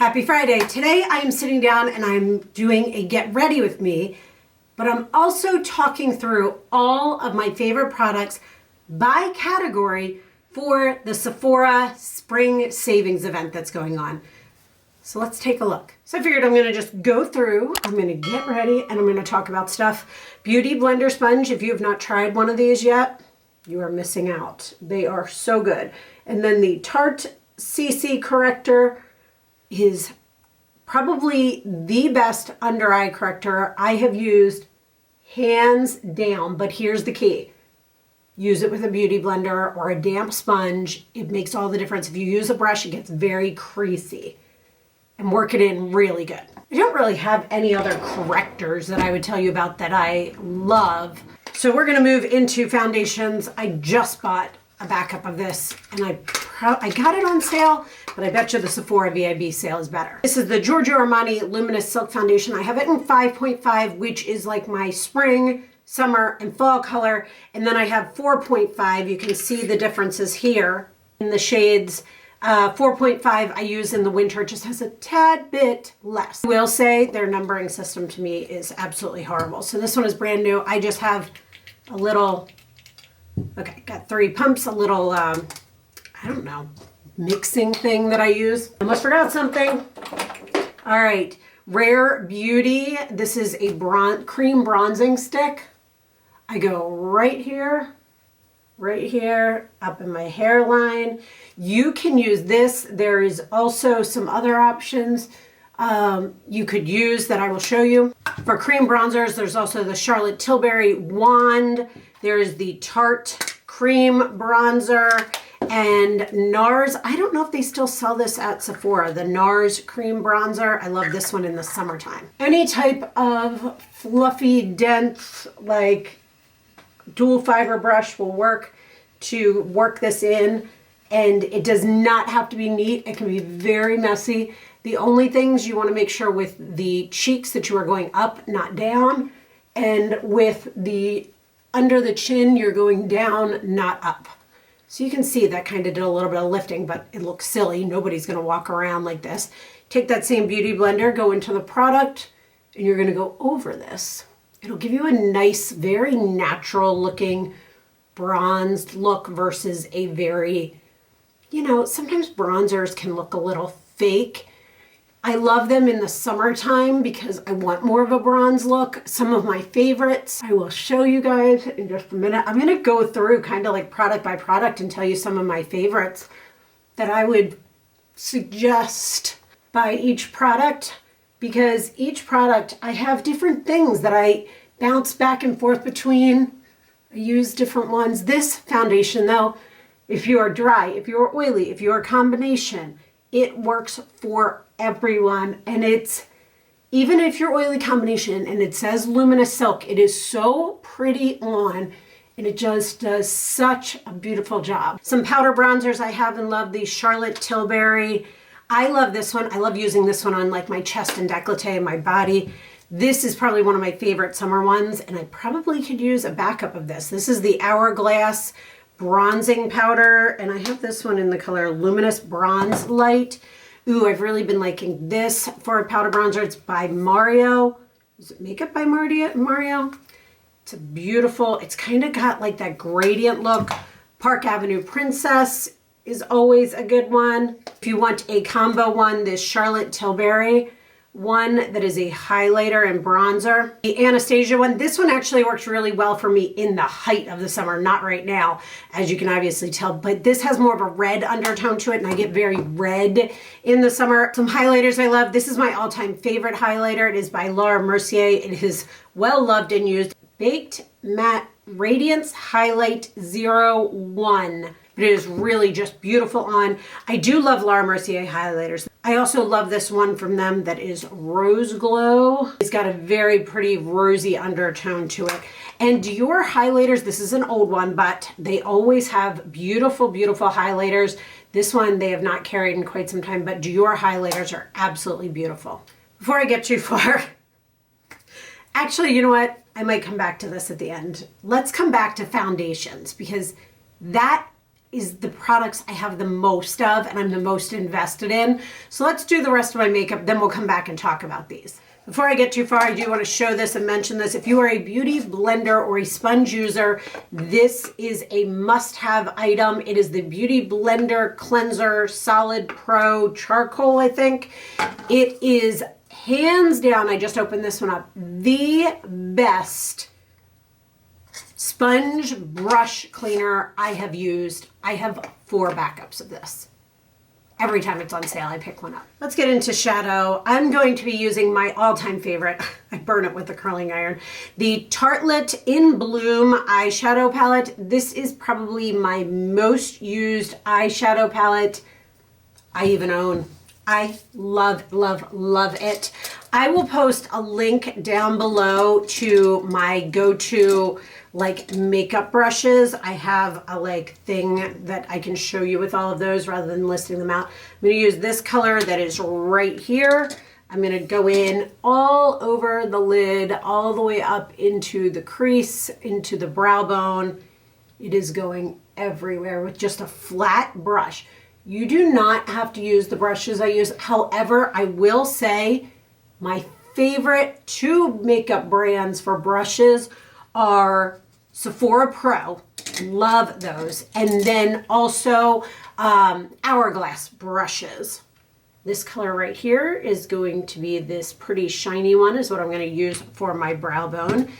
Happy Friday. Today I am sitting down and I'm doing a get ready with me, but I'm also talking through all of my favorite products by category for the Sephora Spring Savings event that's going on. So let's take a look. So I figured I'm gonna just go through, I'm gonna get ready, and I'm gonna talk about stuff. Beauty Blender Sponge, if you have not tried one of these yet, you are missing out. They are so good. And then the Tarte CC Corrector is probably the best under eye corrector I have used, hands down. But here's the key. Use it with a beauty blender or a damp sponge. It makes all the difference. If you use a brush, it gets very creasy. And work it in really good. I don't really have any other correctors that I would tell you about that I love. So we're gonna move into foundations. I just bought a backup of this and I got it on sale, but I bet you the Sephora VIB sale is better. This is the Giorgio Armani Luminous Silk Foundation. I have it in 5.5, which is like my spring, summer, and fall color. And then I have 4.5. You can see the differences here in the shades. 4.5 I use in the winter, just has a tad bit less. I will say their numbering system to me is absolutely horrible. So this one is brand new. I just have a little, okay, got 3 pumps, a little, I don't know, mixing thing that I use. Almost forgot something. All right, Rare Beauty. This is a cream bronzing stick. I go right here, up in my hairline. You can use this. There is also some other options you could use that I will show you. For cream bronzers, there's also the Charlotte Tilbury Wand. There's the Tarte Cream Bronzer and NARS. I don't know if they still sell this at Sephora, the NARS Cream Bronzer. I love this one in the summertime. Any type of fluffy, dense, like dual fiber brush will work to work this in, and it does not have to be neat. It can be very messy. The only things you want to make sure with the cheeks that you are going up, not down, and with the under the chin, you're going down, not up. So you can see that kind of did a little bit of lifting, but it looks silly. Nobody's going to walk around like this. Take that same beauty blender, go into the product, and you're going to go over this. It'll give you a nice, very natural looking bronzed look versus a very, you know, sometimes bronzers can look a little fake. I love them in the summertime because I want more of a bronze look. Some of my favorites, I will show you guys in just a minute. I'm going to go through kind of like product by product and tell you some of my favorites that I would suggest buy each product, because each product, I have different things that I bounce back and forth between. I use different ones. This foundation though, if you are dry, if you're oily, if you're a combination, it works for everyone. And it's, even if you're oily combination and it says luminous silk, it is so pretty on and it just does such a beautiful job. Some powder bronzers I have and love, the Charlotte Tilbury. I love this one. I love using this one on like my chest and décolleté and my body. This is probably one of my favorite summer ones, and I probably could use a backup of this. This is the Hourglass Bronzing Powder, and I have this one in the color Luminous Bronze Light. Ooh, I've really been liking this for a powder bronzer. It's by Mario. Is it Makeup by Mario? It's a beautiful, it's kind of got like that gradient look. Park Avenue Princess is always a good one. If you want a combo one, this Charlotte Tilbury one that is a highlighter and bronzer. The Anastasia one, this one actually works really well for me in the height of the summer, not right now, as you can obviously tell, but this has more of a red undertone to it, and I get very red in the summer. Some highlighters I love. This is my all-time favorite highlighter. It is by Laura Mercier. It is well loved and used. Baked Matte Radiance Highlight 01. But it is really just beautiful on. I do love Laura Mercier highlighters. I also love this one from them that is Rose Glow. It's got a very pretty rosy undertone to it. And Dior highlighters, this is an old one, but they always have beautiful, beautiful highlighters. This one they have not carried in quite some time, but Dior highlighters are absolutely beautiful. Before I get too far, actually, you know what? I might come back to this at the end. Let's come back to foundations, because that is the products I have the most of and I'm the most invested in. So let's do the rest of my makeup, then we'll come back and talk about these. Before I get too far, I do want to show this and mention this. If you are a beauty blender or a sponge user, this is a must-have item. It is the Beauty Blender Cleanser Solid Pro Charcoal, I think. It is hands down, I just opened this one up, the best sponge brush cleaner I have used. I have 4 backups of this. Every time it's on sale, I pick one up. Let's get into shadow. I'm going to be using my all-time favorite. I burn it with the curling iron. The Tartelette In Bloom eyeshadow palette. This is probably my most used eyeshadow palette I even own. I love, love, love it. I will post a link down below to my go-to like makeup brushes. I have a like thing that I can show you with all of those rather than listing them out. I'm going to use this color that is right here. I'm going to go in all over the lid, all the way up into the crease, into the brow bone. It is going everywhere with just a flat brush. You do not have to use the brushes I use. However, I will say my favorite 2 makeup brands for brushes are Sephora Pro, love those, and then also Hourglass brushes. This color right here is going to be this pretty shiny one, is what I'm going to use for my brow bone.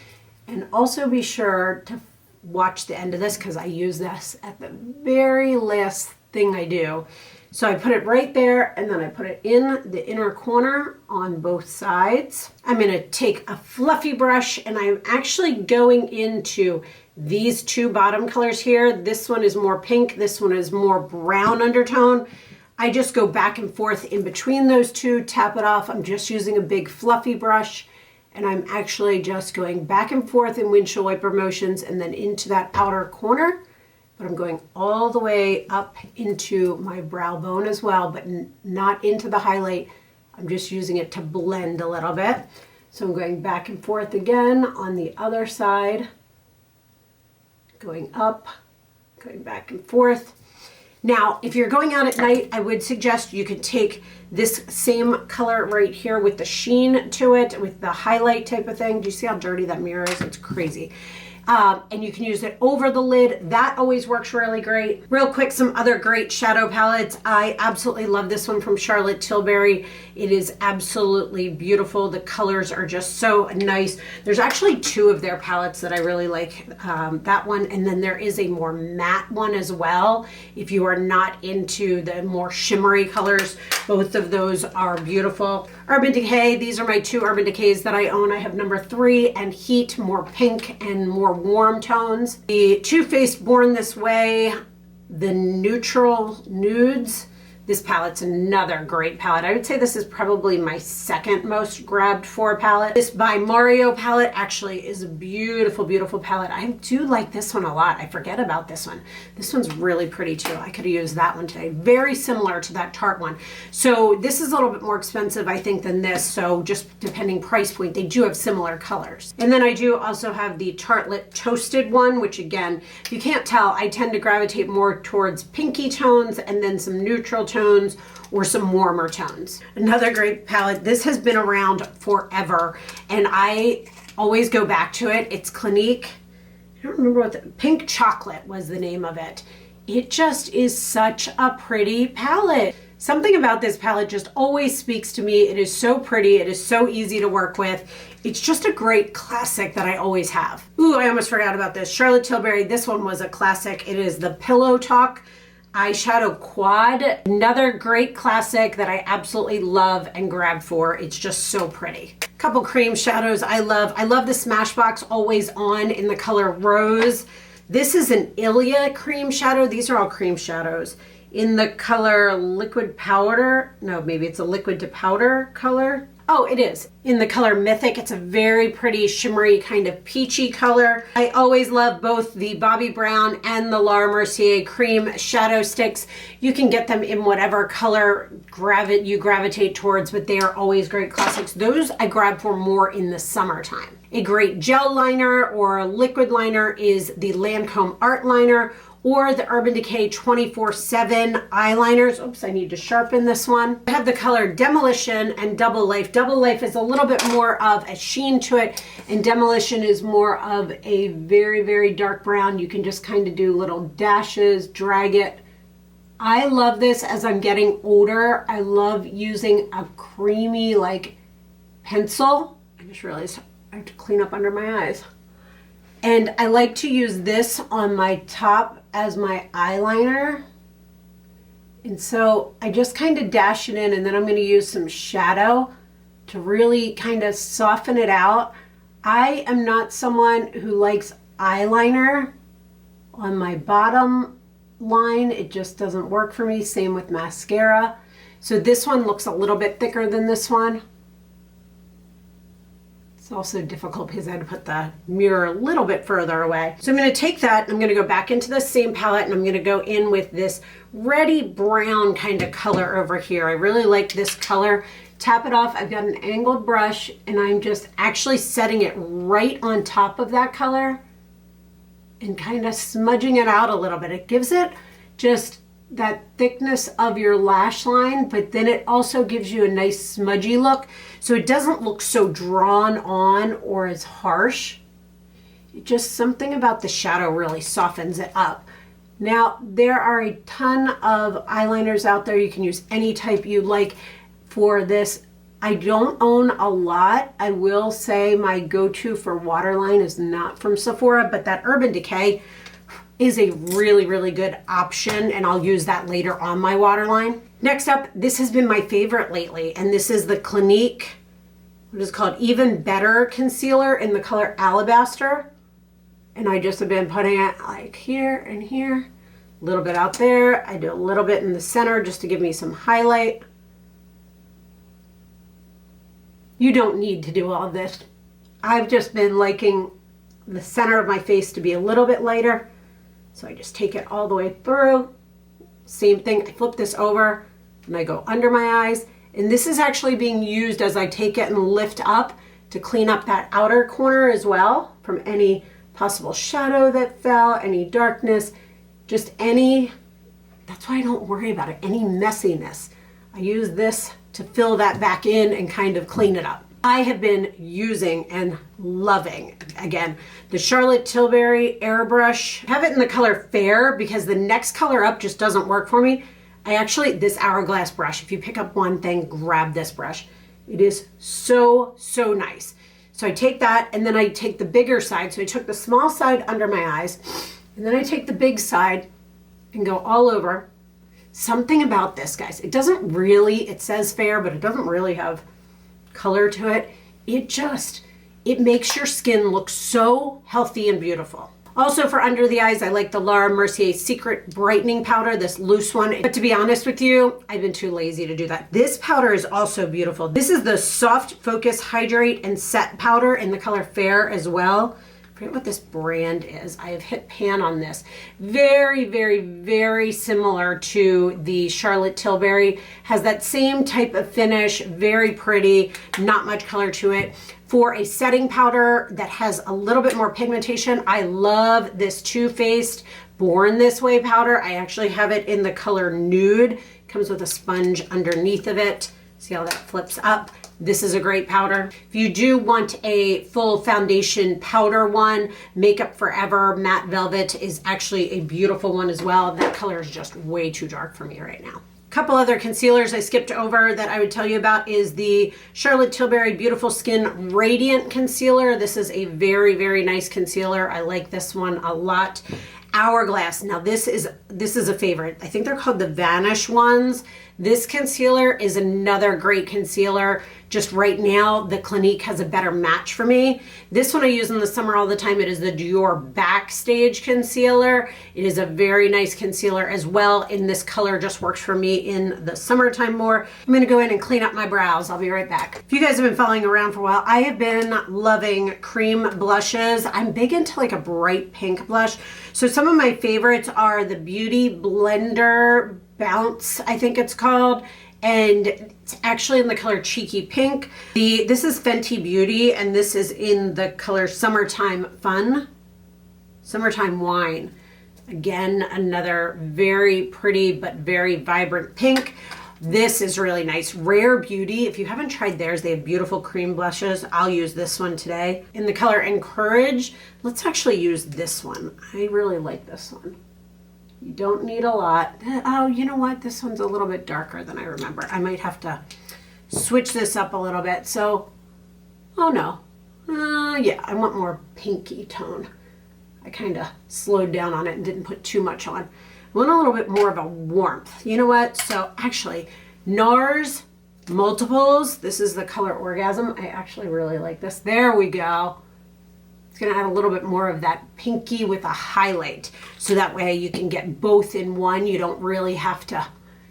And also be sure to watch the end of this because I use this at the very last thing I do. So I put it right there and then I put it in the inner corner on both sides. I'm going to take a fluffy brush and I'm actually going into these 2 bottom colors here. This one is more pink. This one is more brown undertone. I just go back and forth in between those 2, tap it off. I'm just using a big fluffy brush and I'm actually just going back and forth in windshield wiper motions and then into that outer corner. But I'm going all the way up into my brow bone as well, but not into the highlight. I'm just using it to blend a little bit. So I'm going back and forth again on the other side, going up, going back and forth. Now, if you're going out at night, I would suggest you could take this same color right here with the sheen to it, with the highlight type of thing. Do you see how dirty that mirror is? It's crazy. And you can use it over the lid. That always works really great. Real quick, some other great shadow palettes. I absolutely love this one from Charlotte Tilbury. It is absolutely beautiful. The colors are just so nice. There's actually 2 of their palettes that I really like. That one, and then there is a more matte one as well. If you are not into the more shimmery colors, both of those are beautiful. Urban Decay, these are my 2 Urban Decays that I own. I have number 3 and Heat, more pink and more warm tones. The Too Faced Born This Way, the Neutral Nudes. This palette's another great palette. I would say this is probably my 2nd most grabbed for palette. This by Mario palette actually is a beautiful, beautiful palette. I do like this one a lot. I forget about this one. This one's really pretty too. I could have used that one today. Very similar to that Tarte one. So this is a little bit more expensive, I think, than this. So just depending price point, they do have similar colors. And then I do also have the Tartelette Toasted one, which again, if you can't tell, I tend to gravitate more towards pinky tones and then some neutral tones or some warmer tones. Another great palette. This has been around forever and I always go back to it. It's Clinique. I don't remember what the Pink Chocolate was the name of it. It just is such a pretty palette. Something about this palette just always speaks to me. It is so pretty. It is so easy to work with. It's just a great classic that I always have. Ooh, I almost forgot about this. Charlotte Tilbury. This one was a classic. It is the Pillow Talk Eyeshadow Quad. Another great classic that I absolutely love and grab for. It's just so pretty. Couple cream shadows I love. I love the Smashbox Always On in the color Rose. This is an Ilia cream shadow. These are all cream shadows. In the color Liquid Powder. No, maybe it's a liquid to powder color. Oh, it is. In the color Mythic. It's a very pretty shimmery kind of peachy color. I always love both the Bobbi Brown and the Laura Mercier cream shadow sticks. You can get them in whatever color you gravitate towards, but they are always great classics. Those I grab for more in the summertime. A great gel liner or a liquid liner is the Lancome Art Liner, or the Urban Decay 24/7 eyeliners. Oops, I need to sharpen this one. I have the color Demolition and Double Life. Double Life is a little bit more of a sheen to it, and Demolition is more of a very, very dark brown. You can just kind of do little dashes, drag it. I love this as I'm getting older. I love using a creamy like pencil. I just realized I have to clean up under my eyes. And I like to use this on my top as my eyeliner. And so I just kind of dash it in, and then I'm going to use some shadow to really kind of soften it out. I am not someone who likes eyeliner on my bottom line. It just doesn't work for me. Same with mascara. So this one looks a little bit thicker than this one. It's also difficult because I had to put the mirror a little bit further away. So I'm going to take that, I'm going to go back into the same palette, and I'm going to go in with this reddy brown kind of color over here. I really like this color. Tap it off. I've got an angled brush, and I'm just actually setting it right on top of that color and kind of smudging it out a little bit. It gives it just that thickness of your lash line, but then it also gives you a nice smudgy look, so it doesn't look so drawn on or as harsh. It just, something about the shadow really softens it up. Now, there are a ton of eyeliners out there. You can use any type you like for this. I don't own a lot. I will say my go-to for waterline is not from Sephora, but that Urban Decay is a really, really good option, and I'll use that later on my waterline. Next up, this has been my favorite lately, and this is the Clinique, what is called Even Better Concealer in the color Alabaster. And I just have been putting it like here and here, a little bit out there. I do a little bit in the center just to give me some highlight. You don't need to do all of this. I've just been liking the center of my face to be a little bit lighter. So I just take it all the way through. Same thing, I flip this over and I go under my eyes. And this is actually being used as I take it and lift up to clean up that outer corner as well from any possible shadow that fell, any darkness, just any, that's why I don't worry about it, any messiness. I use this to fill that back in and kind of clean it up. I have been using and loving, again, the Charlotte Tilbury Airbrush. I have it in the color Fair because the next color up just doesn't work for me. I actually, this hourglass brush, if you pick up one thing, grab this brush. It is so, so nice. So I take that, and then I take the bigger side. So I took the small side under my eyes, and then I take the big side and go all over. Something about this, guys, it doesn't really, it says Fair, but it doesn't really have color to it. It makes your skin look so healthy and beautiful. Also for under the eyes, I like the Laura Mercier Secret Brightening Powder, this loose one. But to be honest with you, I've been too lazy to do that. This powder is also beautiful. This is the Soft Focus Hydrate and Set Powder in the color Fair as well. I forget what this brand is. I have hit pan on this. Very, very, very similar to the Charlotte Tilbury. Has that same type of finish, very pretty, not much color to it. For a setting powder that has a little bit more pigmentation, I love this Too Faced Born This Way powder. I actually have it in the color Nude. Comes with a sponge underneath of it. See how that flips up? This is a great powder. If you do want a full foundation powder one, Makeup Forever Matte Velvet is actually a beautiful one as well. That color is just way too dark for me right now. Couple other concealers I skipped over that I would tell you about is the Charlotte Tilbury Beautiful Skin Radiant Concealer. This is a very, very nice concealer. I like this one a lot. Hourglass. Now this is a favorite. I think they're called the Vanish ones. This concealer is another great concealer. Just right now, the Clinique has a better match for me. This one I use in the summer all the time. It is the Dior Backstage Concealer. It is a very nice concealer as well. And this color just works for me in the summertime more. I'm gonna go in and clean up my brows. I'll be right back. If you guys have been following around for a while, I have been loving cream blushes. I'm big into like a bright pink blush. So some of my favorites are the Beauty Blender Bounce, I think it's called, and it's actually in the color Cheeky Pink. This is Fenty Beauty, and this is in the color Summertime Fun, Summertime Wine. Again, another very pretty but very vibrant pink. This is really nice. Rare Beauty. If you haven't tried theirs, they have beautiful cream blushes. I'll use this one today. In the color Encourage, let's actually use this one. I really like this one. You don't need a lot. Oh, you know what? This one's a little bit darker than I remember. I might have to switch this up a little bit. So, oh no. Yeah, I want more pinky tone. I kind of slowed down on it and didn't put too much on. I want a little bit more of a warmth. You know what? So actually, NARS Multiples. This is the color Orgasm. I actually really like this. There we go. It's going to add a little bit more of that pinky with a highlight. So that way you can get both in one. You don't really have to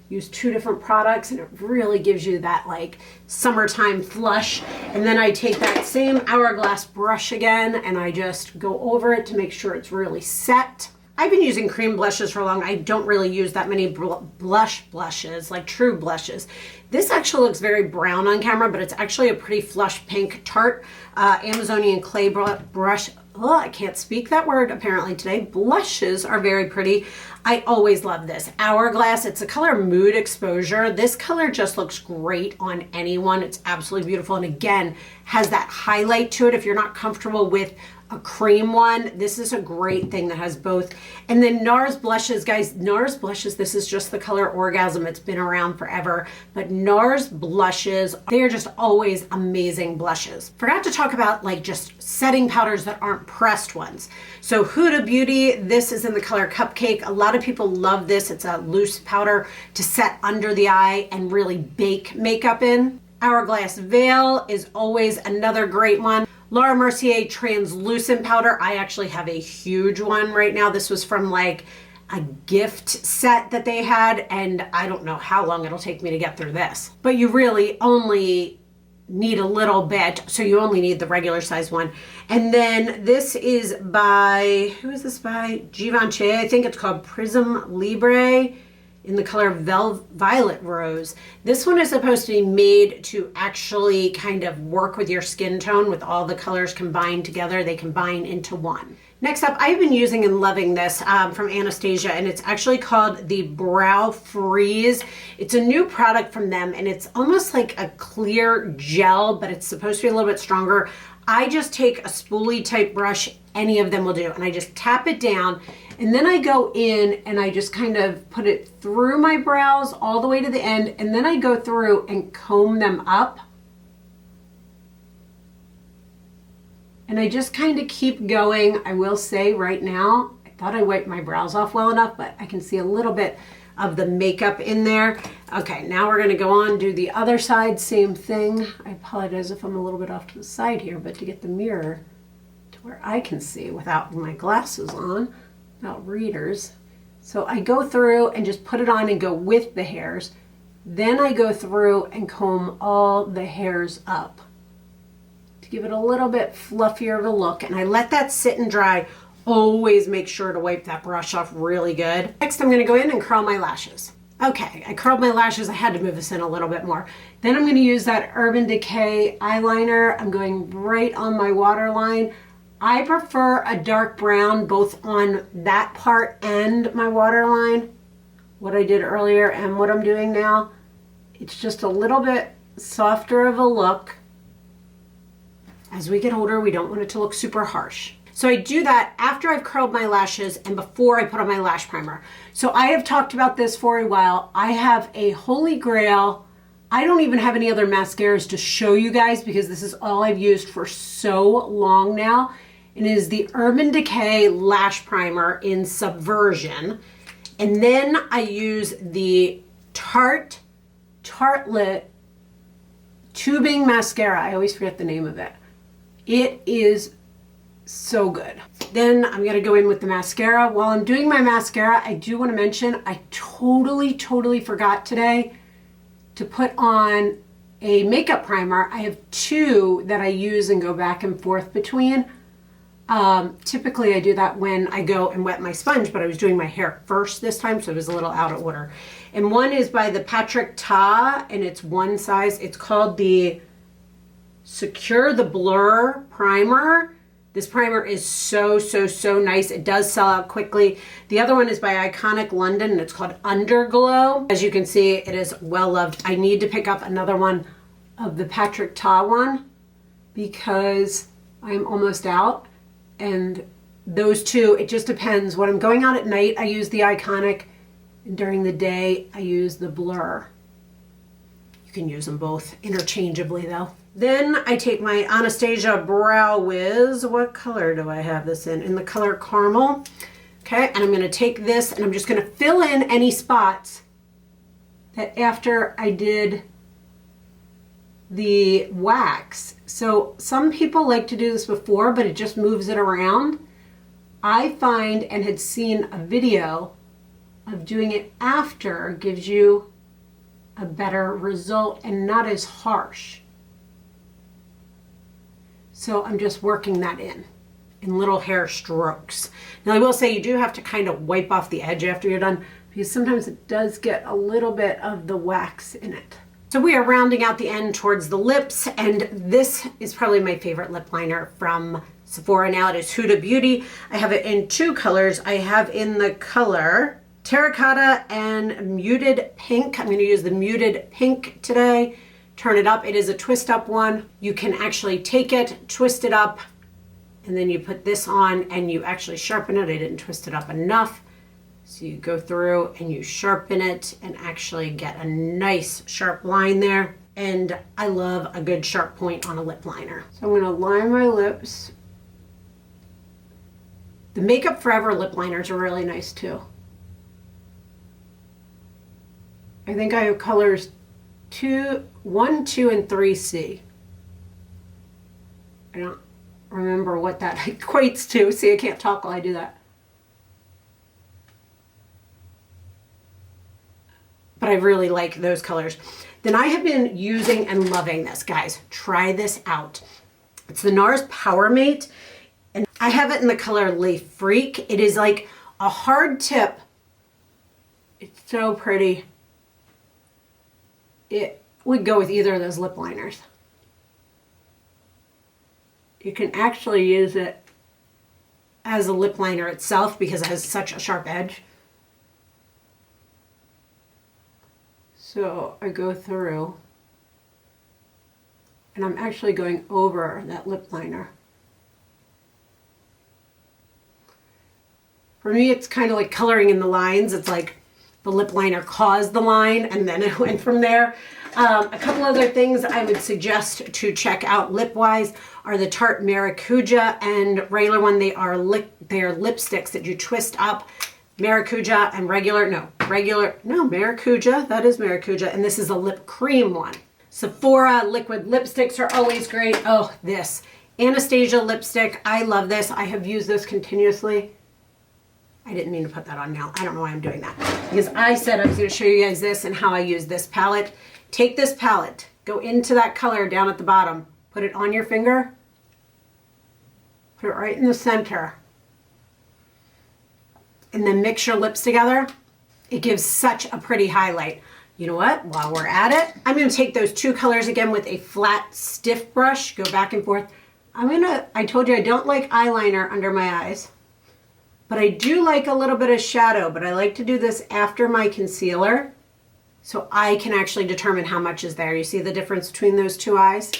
use two different products, and it really gives you that like summertime flush. And then I take that same Hourglass brush again and I just go over it to make sure it's really set. I've been using cream blushes for long. I don't really use that many blushes, like true blushes. This actually looks very brown on camera, but it's actually a pretty flush pink Tarte Amazonian clay brush. Oh, I can't speak that word apparently today. Blushes are very pretty. I always love this. Hourglass, it's a color Mood Exposure. This color just looks great on anyone. It's absolutely beautiful. And again, has that highlight to it. If you're not comfortable with a cream one, this is a great thing that has both. And then NARS blushes, guys, NARS blushes, this is just the color Orgasm. It's been around forever, but NARS blushes, they are just always amazing blushes. Forgot to talk about like just setting powders that aren't pressed ones. So Huda Beauty, this is in the color Cupcake. A lot of people love this. It's a loose powder to set under the eye and really bake makeup in. Hourglass Veil is always another great one. Laura Mercier translucent powder. I actually have a huge one right now. This was from like a gift set that they had, and I don't know how long it'll take me to get through this. But you really only need a little bit, so you only need the regular size one. And then this is by, who is this by? Givenchy. I think it's called Prism Libre, in the color Violet Rose. This one is supposed to be made to actually kind of work with your skin tone with all the colors combined together. They combine into one. Next up, I've been using and loving this from Anastasia, and it's actually called the Brow Freeze. It's a new product from them, and it's almost like a clear gel, but it's supposed to be a little bit stronger. I just take a spoolie type brush, any of them will do, and I just tap it down, and then I go in and I just kind of put it through my brows all the way to the end, and then I go through and comb them up. And I just kind of keep going. I will say right now, I thought I wiped my brows off well enough, but I can see a little bit of the makeup in there. Okay, now we're gonna go on, do the other side, same thing. I apologize if I'm a little bit off to the side here, but to get the mirror to where I can see without my glasses on, without readers. So I go through and just put it on and go with the hairs. Then I go through and comb all the hairs up to give it a little bit fluffier of a look. And I let that sit and dry. Always make sure to wipe that brush off really good. Next, I'm gonna go in and curl my lashes. Okay, I curled my lashes. I had to move this in a little bit more. Then I'm gonna use that Urban Decay eyeliner. I'm going right on my waterline. I prefer a dark brown both on that part and my waterline. What I did earlier and what I'm doing now. It's just a little bit softer of a look. As we get older, we don't want it to look super harsh. So I do that after I've curled my lashes and before I put on my lash primer. So I have talked about this for a while. I have a holy grail. I don't even have any other mascaras to show you guys because this is all I've used for so long now. It is the Urban Decay Lash Primer in Subversion. And then I use the Tartelette Tubing Mascara. I always forget the name of it. It is so good. Then I'm gonna go in with the mascara. While I'm doing my mascara, I do wanna mention, I totally forgot today to put on a makeup primer. I have two that I use and go back and forth between. Typically I do that when I go and wet my sponge, but I was doing my hair first this time, so it was a little out of order. And one is by the Patrick Ta, and it's one size. It's called the Secure the Blur Primer. This primer is so nice. It does sell out quickly. The other one is by Iconic London, and it's called Underglow. As you can see, it is well loved. I need to pick up another one of the Patrick Ta one because I'm almost out. And those two, it just depends. When I'm going out at night, I use the Iconic, and during the day, I use the Blur. You can use them both interchangeably though. Then I take my Anastasia Brow Wiz. What color do I have this in? In the color Caramel. Okay, and I'm gonna take this and I'm just gonna fill in any spots that after I did the wax. So some people like to do this before, but it just moves it around. I find and had seen a video of doing it after gives you a better result and not as harsh. So I'm just working that in little hair strokes. Now I will say you do have to kind of wipe off the edge after you're done because sometimes it does get a little bit of the wax in it. So we are rounding out the end towards the lips, and this is probably my favorite lip liner from Sephora now. It is Huda Beauty. I have it in two colors. I have in the color Terracotta and Muted Pink. I'm going to use the Muted Pink today. Turn it up. It is a twist up one. You can actually take it, twist it up, and then you put this on and you actually sharpen it. I didn't twist it up enough. So you go through and you sharpen it and actually get a nice sharp line there. And I love a good sharp point on a lip liner. So I'm going to line my lips. The Makeup Forever lip liners are really nice too. I think I have colors 1, 2, and 3C. I don't remember what that equates to. See, I can't talk while I do that. But I really like those colors. Then I have been using and loving this. Guys, try this out. It's the NARS Power Mate, and I have it in the color Le Freak. It is like a hard tip. It's so pretty. It would go with either of those lip liners. You can actually use it as a lip liner itself because it has such a sharp edge. So I go through and I'm actually going over that lip liner. For me, it's kind of like coloring in the lines. It's like the lip liner caused the line and then it went from there. A couple other things I would suggest to check out lip-wise are the Tarte Maracuja and regular one. They are lipsticks that you twist up. Maracuja and Maracuja, that is Maracuja, and this is a lip cream one. Sephora liquid lipsticks are always great. Oh, this Anastasia lipstick, I love this. I have used this continuously. I didn't mean to put that on now. I don't know why I'm doing that. Because I said I was going to show you guys this and how I use this palette. Take this palette, go into that color down at the bottom, put it on your finger, put it right in the center, and then mix your lips together. It gives such a pretty highlight. You know what? While we're at it, I'm going to take those two colors again with a flat, stiff brush, go back and forth. I told you I don't like eyeliner under my eyes, but I do like a little bit of shadow, but I like to do this after my concealer so I can actually determine how much is there. You see the difference between those two eyes?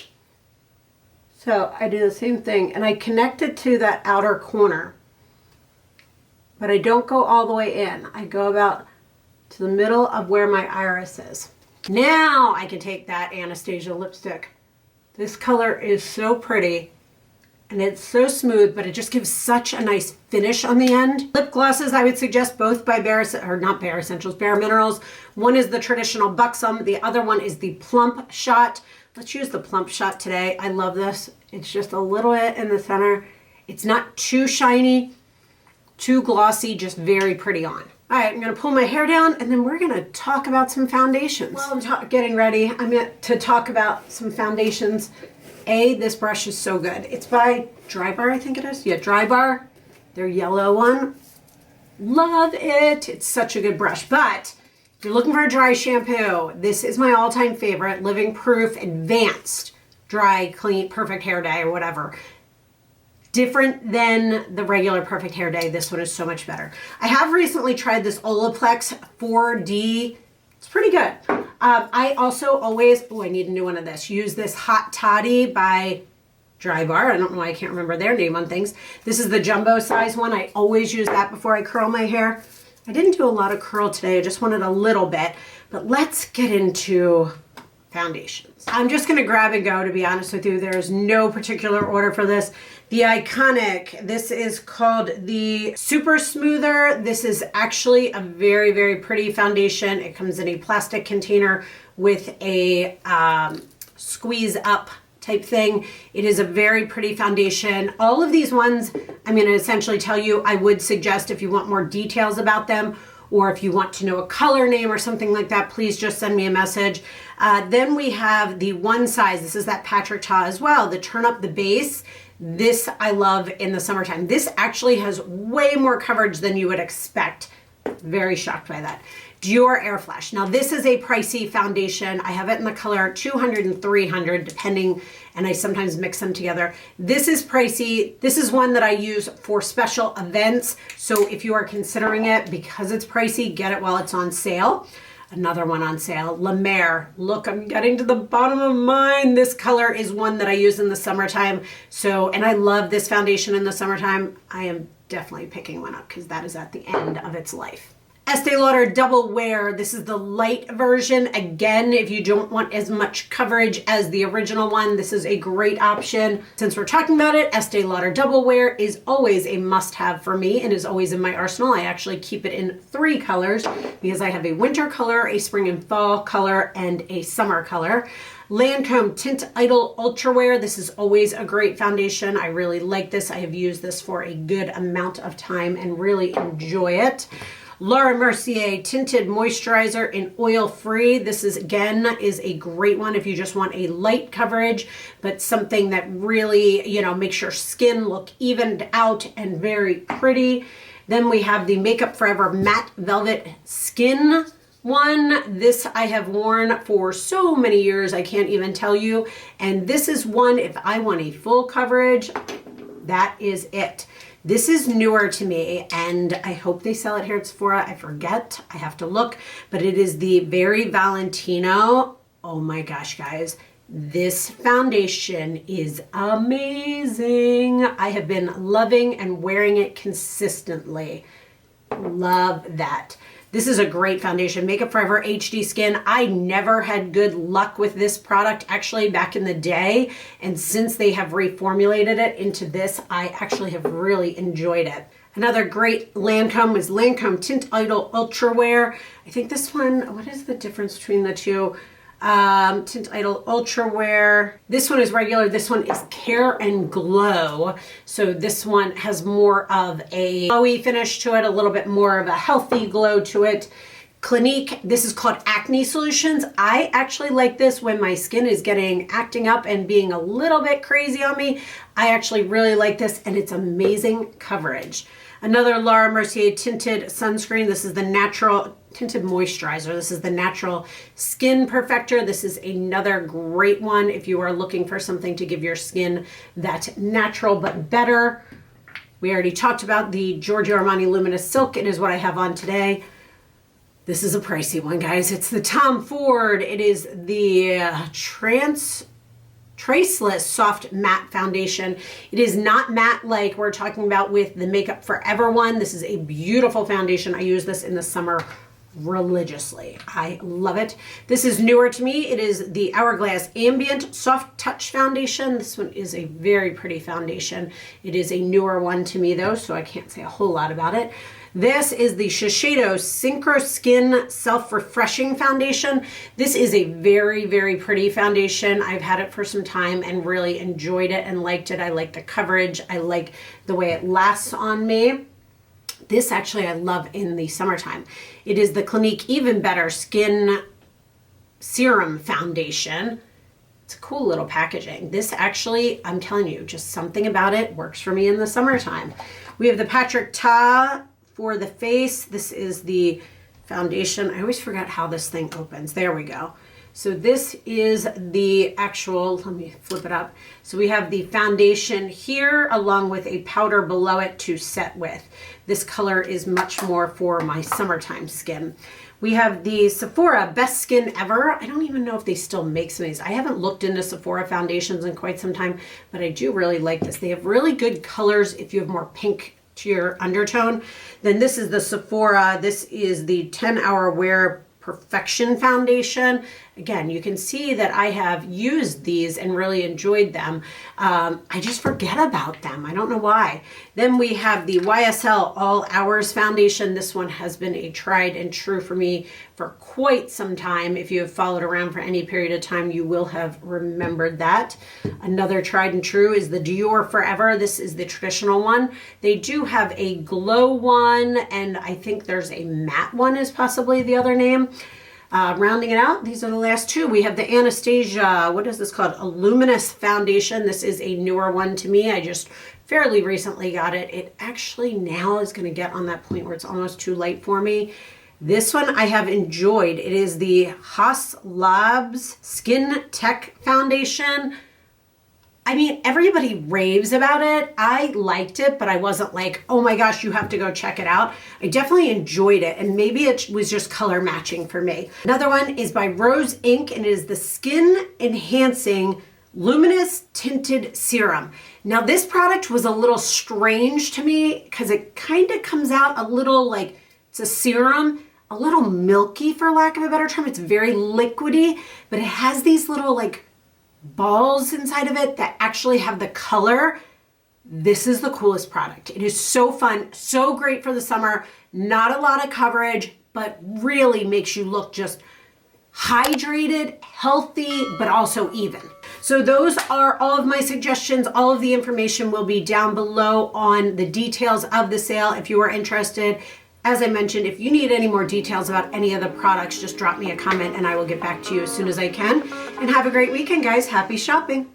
So I do the same thing, and I connect it to that outer corner. But I don't go all the way in. I go about to the middle of where my iris is. Now I can take that Anastasia lipstick. This color is so pretty and it's so smooth, but it just gives such a nice finish on the end. Lip glosses I would suggest both by Bare Minerals. One is the traditional Buxom, the other one is the Plump Shot. Let's use the Plump Shot today. I love this. It's just a little bit in the center. It's not too shiny, too glossy, just very pretty on. All right, I'm gonna pull my hair down and then we're gonna talk about some foundations. While I'm getting ready, I'm going to talk about some foundations. This brush is so good. It's by Dry Bar, I think it is. Yeah, Dry Bar, their yellow one. Love it. It's such a good brush. But if you're looking for a dry shampoo, this is my all-time favorite, Living Proof Advanced Dry, Clean, Perfect Hair Dye or whatever. Different than the regular Perfect Hair Day. This one is so much better. I have recently tried this Olaplex 4D. It's pretty good. I also always, oh, I need a new one of this. Use this Hot Toddy by Dry Bar. I don't know why I can't remember their name on things. This is the jumbo size one. I always use that before I curl my hair. I didn't do a lot of curl today. I just wanted a little bit. But let's get into foundations. I'm just going to grab and go, to be honest with you. There's no particular order for this. The Iconic, this is called the Super Smoother. This is actually a very, very pretty foundation. It comes in a plastic container with a squeeze up type thing. It is a very pretty foundation. All of these ones, I'm going to essentially tell you, I would suggest if you want more details about them, or if you want to know a color name or something like that, please just send me a message. Then we have the one size. This is that Patrick Ta as well, the Turn Up the Base. This I love in the summertime. This actually has way more coverage than you would expect. Very shocked by that. Dior Air Flash. Now this is a pricey foundation. I have it in the color 200 and 300 depending, and I sometimes mix them together. This is pricey. This is one that I use for special events. So if you are considering it, because it's pricey, get it while it's on sale. Another one on sale, La Mer. Look, I'm getting to the bottom of mine. This color is one that I use in the summertime. So, and I love this foundation in the summertime. I am definitely picking one up because that is at the end of its life. Estee Lauder Double Wear. This is the light version. Again, if you don't want as much coverage as the original one, this is a great option. Since we're talking about it, Estee Lauder Double Wear is always a must-have for me and is always in my arsenal. I actually keep it in 3 colors because I have a winter color, a spring and fall color, and a summer color. Lancome Tint Idol Ultra Wear. This is always a great foundation. I really like this. I have used this for a good amount of time and really enjoy it. Laura Mercier Tinted Moisturizer in Oil Free. This is, again, is a great one if you just want a light coverage, but something that really, you know, makes your skin look evened out and very pretty. Then we have the Makeup Forever Matte Velvet Skin one. This I have worn for so many years, I can't even tell you. And this is one, if I want a full coverage, that is it. This is newer to me, and I hope they sell it here at Sephora. I forget. I have to look. But it is the Very Valentino. Oh my gosh, guys. This foundation is amazing. I have been loving and wearing it consistently. Love that. This is a great foundation. Makeup Forever HD Skin. I never had good luck with this product actually back in the day. And since they have reformulated it into this, I actually have really enjoyed it. Another great Lancome is Lancome Tint Idol Ultra Wear. I think this one, what is the difference between the two? Tint Idol Ultra Wear. This one is regular. This one is Care and Glow. So this one has more of a glowy finish to it, a little bit more of a healthy glow to it. Clinique, this is called Acne Solutions. I actually like this when my skin is acting up and being a little bit crazy on me. I actually really like this, and it's amazing coverage. Another Laura Mercier Tinted Sunscreen. This is the Natural Tinted Moisturizer. This is the Natural Skin Perfector. This is another great one if you are looking for something to give your skin that natural but better. We already talked about the Giorgio Armani Luminous Silk. It is what I have on today. This is a pricey one, guys. It's the Tom Ford. It is the Traceless Soft Matte Foundation. It is not matte like we're talking about with the Makeup Forever one. This is a beautiful foundation. I use this in the summer religiously. I love it. This is newer to me. It is the Hourglass Ambient Soft Touch Foundation. This one is a very pretty foundation. It is a newer one to me though, so I can't say a whole lot about it. This is the Shiseido Synchro Skin Self-Refreshing Foundation. This is a very, very pretty foundation. I've had it for some time and really enjoyed it and liked it. I like the coverage. I like the way it lasts on me. This actually I love in the summertime. It is the Clinique Even Better Skin Serum Foundation. It's a cool little packaging. This actually, I'm telling you, just something about it works for me in the summertime. We have the Patrick Ta for the face. This is the foundation. I always forget how this thing opens. There we go. So this is the actual, let me flip it up. So we have the foundation here along with a powder below it to set with. This color is much more for my summertime skin. We have the Sephora Best Skin Ever. I don't even know if they still make some of these. I haven't looked into Sephora foundations in quite some time, but I do really like this. They have really good colors if you have more pink to your undertone. Then this is the Sephora. This is the 10-Hour Wear Perfection Foundation. Again, you can see that I have used these and really enjoyed them. I just forget about them. I don't know why. Then we have the YSL All Hours Foundation. This one has been a tried and true for me for quite some time. If you have followed around for any period of time, you will have remembered that. Another tried and true is the Dior Forever. This is the traditional one. They do have a glow one, and I think there's a matte one is possibly the other name. Rounding it out, these are the last two. We have the Anastasia, what is this called? A Luminous Foundation. This is a newer one to me. I just fairly recently got it. It actually now is going to get on that point where it's almost too light for me. This one I have enjoyed. It is the Haas Labs Skin Tech Foundation. I mean, everybody raves about it. I liked it, but I wasn't like, oh my gosh, you have to go check it out. I definitely enjoyed it, and maybe it was just color matching for me. Another one is by Rose Inc., and it is the Skin Enhancing Luminous Tinted Serum. Now, this product was a little strange to me because it kind of comes out a little like, it's a serum, a little milky for lack of a better term. It's very liquidy, but it has these little like balls inside of it that actually have the color. This is the coolest product. It is so fun, so great for the summer. Not a lot of coverage, but really makes you look just hydrated, healthy, but also even. So those are all of my suggestions. All of the information will be down below on the details of the sale if you are interested. As I mentioned, if you need any more details about any of the products, just drop me a comment and I will get back to you as soon as I can. And have a great weekend, guys. Happy shopping.